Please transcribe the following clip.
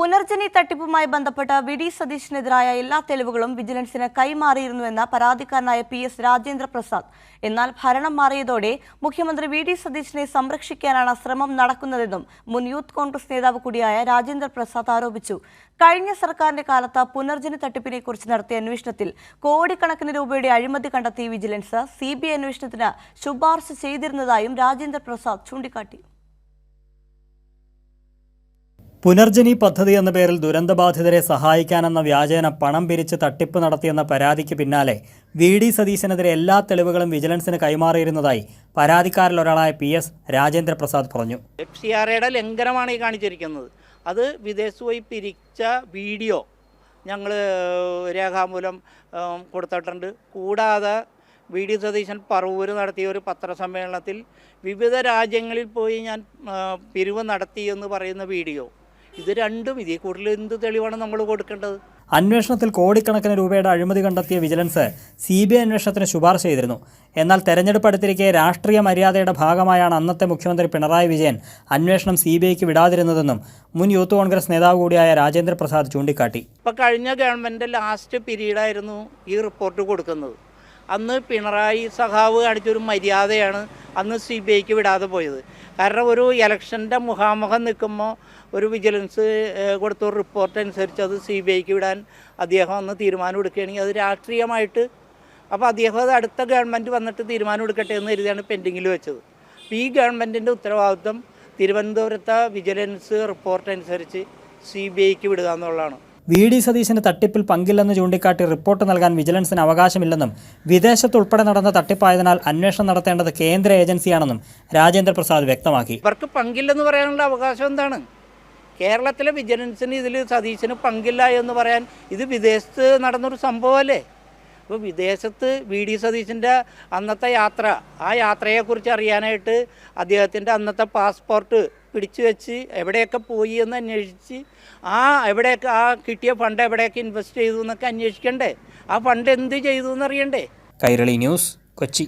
പുനർജനി തട്ടിപ്പുമായി ബന്ധപ്പെട്ട വി.ഡി. സതീശനെതിരായ എല്ലാ തെളിവുകളും വിജിലൻസിന് കൈമാറിയിരുന്നുവെന്ന പരാതിക്കാരനായ PS രാജേന്ദ്ര പ്രസാദ്. എന്നാൽ ഭരണം മാറിയതോടെ മുഖ്യമന്ത്രി വി.ഡി. സതീശനെ സംരക്ഷിക്കാനാണ് ശ്രമം നടക്കുന്നതെന്നും മുൻ യൂത്ത് കോൺഗ്രസ് നേതാവ് കൂടിയായ രാജേന്ദ്ര പ്രസാദ് ആരോപിച്ചു. കഴിഞ്ഞ സർക്കാരിന്റെ കാലത്ത് പുനർജനി തട്ടിപ്പിനെക്കുറിച്ച് നടത്തിയ അന്വേഷണത്തിൽ കോടിക്കണക്കിന് രൂപയുടെ അഴിമതി കണ്ടെത്തി വിജിലൻസ് CBI അന്വേഷണത്തിന് ശുപാർശ ചെയ്തിരുന്നതായും രാജേന്ദ്ര പ്രസാദ് ചൂണ്ടിക്കാട്ടി. പുനർജനി പദ്ധതി എന്ന പേരിൽ ദുരന്തബാധിതരെ സഹായിക്കാനെന്ന വ്യാജേന പണം പിരിച്ച് തട്ടിപ്പ് നടത്തിയെന്ന പരാതിക്ക് പിന്നാലെ വി.ഡി. സതീശനെതിരെ എല്ലാ തെളിവുകളും വിജിലൻസിന് കൈമാറിയിരുന്നതായി പരാതിക്കാരിലൊരാളായ PS രാജേന്ദ്ര പ്രസാദ് പറഞ്ഞു. FCRAയുടെ ലംഘനമാണ് ഈ കാണിച്ചിരിക്കുന്നത്. അത് വിദേശത്ത് പോയി പിരിച്ച വീഡിയോ ഞങ്ങൾ രേഖാമൂലം കൊടുത്തിട്ടുണ്ട്. കൂടാതെ വി.ഡി. സതീശൻ പറവൂർ നടത്തിയ ഒരു പത്രസമ്മേളനത്തിൽ വിവിധ രാജ്യങ്ങളിൽ പോയി ഞാൻ പിരിവ് നടത്തിയെന്ന് പറയുന്ന വീഡിയോ, ഇത് രണ്ടും ഇതിൽ കൂടുതൽ എന്ത് തെളിവാണ് നമ്മൾ കൊടുക്കേണ്ടത്? അന്വേഷണത്തിൽ കോടിക്കണക്കിന് രൂപയുടെ അഴിമതി കണ്ടെത്തിയ വിജിലൻസ് CBI അന്വേഷണത്തിന് ശുപാർശ ചെയ്തിരുന്നു. എന്നാൽ തെരഞ്ഞെടുപ്പ് അടുത്തിരിക്കെ രാഷ്ട്രീയ മര്യാദയുടെ ഭാഗമായാണ് അന്നത്തെ മുഖ്യമന്ത്രി പിണറായി വിജയൻ അന്വേഷണം CBIക്ക് വിടാതിരുന്നതെന്നും മുൻ യൂത്ത് കോൺഗ്രസ് നേതാവ് കൂടിയായ രാജേന്ദ്ര പ്രസാദ് ചൂണ്ടിക്കാട്ടി. ഇപ്പോൾ കഴിഞ്ഞ ഗവൺമെൻറ് ലാസ്റ്റ് പീരീഡായിരുന്നു ഈ റിപ്പോർട്ട് കൊടുക്കുന്നത്. അന്ന് പിണറായി സഖാവ് കാണിച്ചൊരു മര്യാദയാണ് അന്ന് CBIക്ക് വിടാതെ പോയത്. കാരണം ഒരു ഇലക്ഷൻ്റെ മുഖാമുഖം നിൽക്കുമ്പോൾ ഒരു വിജിലൻസ് കൊടുത്തൊരു റിപ്പോർട്ട് അനുസരിച്ച് അത് CBIക്ക് വിടാൻ അദ്ദേഹം അന്ന് തീരുമാനം എടുക്കുകയാണെങ്കിൽ അത് രാഷ്ട്രീയമായിട്ട്, അപ്പോൾ അദ്ദേഹം അത് അടുത്ത ഗവൺമെൻറ് വന്നിട്ട് തീരുമാനം എടുക്കട്ടെ എന്ന് കരുതിയാണ് പെൻഡിങ്ങിൽ വെച്ചത്. അപ്പോൾ ഈ ഗവൺമെൻറ്റിൻ്റെ ഉത്തരവാദിത്വം തിരുവനന്തപുരത്തെ വിജിലൻസ് റിപ്പോർട്ട് അനുസരിച്ച് CBIക്ക് വിടുക എന്നുള്ളതാണ്. വി.ഡി. സതീശന് തട്ടിപ്പിൽ പങ്കില്ലെന്ന് ചൂണ്ടിക്കാട്ടി റിപ്പോർട്ട് നൽകാൻ വിജിലൻസിന് അവകാശമില്ലെന്നും വിദേശത്തുൾപ്പെടെ നടന്ന തട്ടിപ്പായതിനാൽ അന്വേഷണം നടത്തേണ്ടത് കേന്ദ്ര ഏജൻസിയാണെന്നും രാജേന്ദ്ര പ്രസാദ് വ്യക്തമാക്കി. ഇവർക്ക് പങ്കില്ലെന്ന് പറയാനുള്ള അവകാശം എന്താണ്? കേരളത്തിലെ വിജിലൻസിന് ഇതിൽ സതീശന് പങ്കില്ല എന്ന് പറയാൻ ഇത് വിദേശത്ത് നടന്നൊരു സംഭവമല്ലേ? അപ്പോൾ വിദേശത്ത് വി.ഡി. സതീശൻ്റെ അന്നത്തെ യാത്ര, ആ യാത്രയെക്കുറിച്ച് അറിയാനായിട്ട് അദ്ദേഹത്തിൻ്റെ അന്നത്തെ പാസ്പോർട്ട് പിടിച്ചു വെച്ച് എവിടെയൊക്കെ പോയി എന്ന് അന്വേഷിച്ച് എവിടെയൊക്കെ ആ കിട്ടിയ ഫണ്ട് എവിടെയൊക്കെ ഇൻവെസ്റ്റ് ചെയ്തു എന്നൊക്കെ അന്വേഷിക്കണ്ടേ? ആ ഫണ്ട് എന്ത് ചെയ്തു എന്നറിയണ്ടേ? കൈരളി ന്യൂസ്, കൊച്ചി.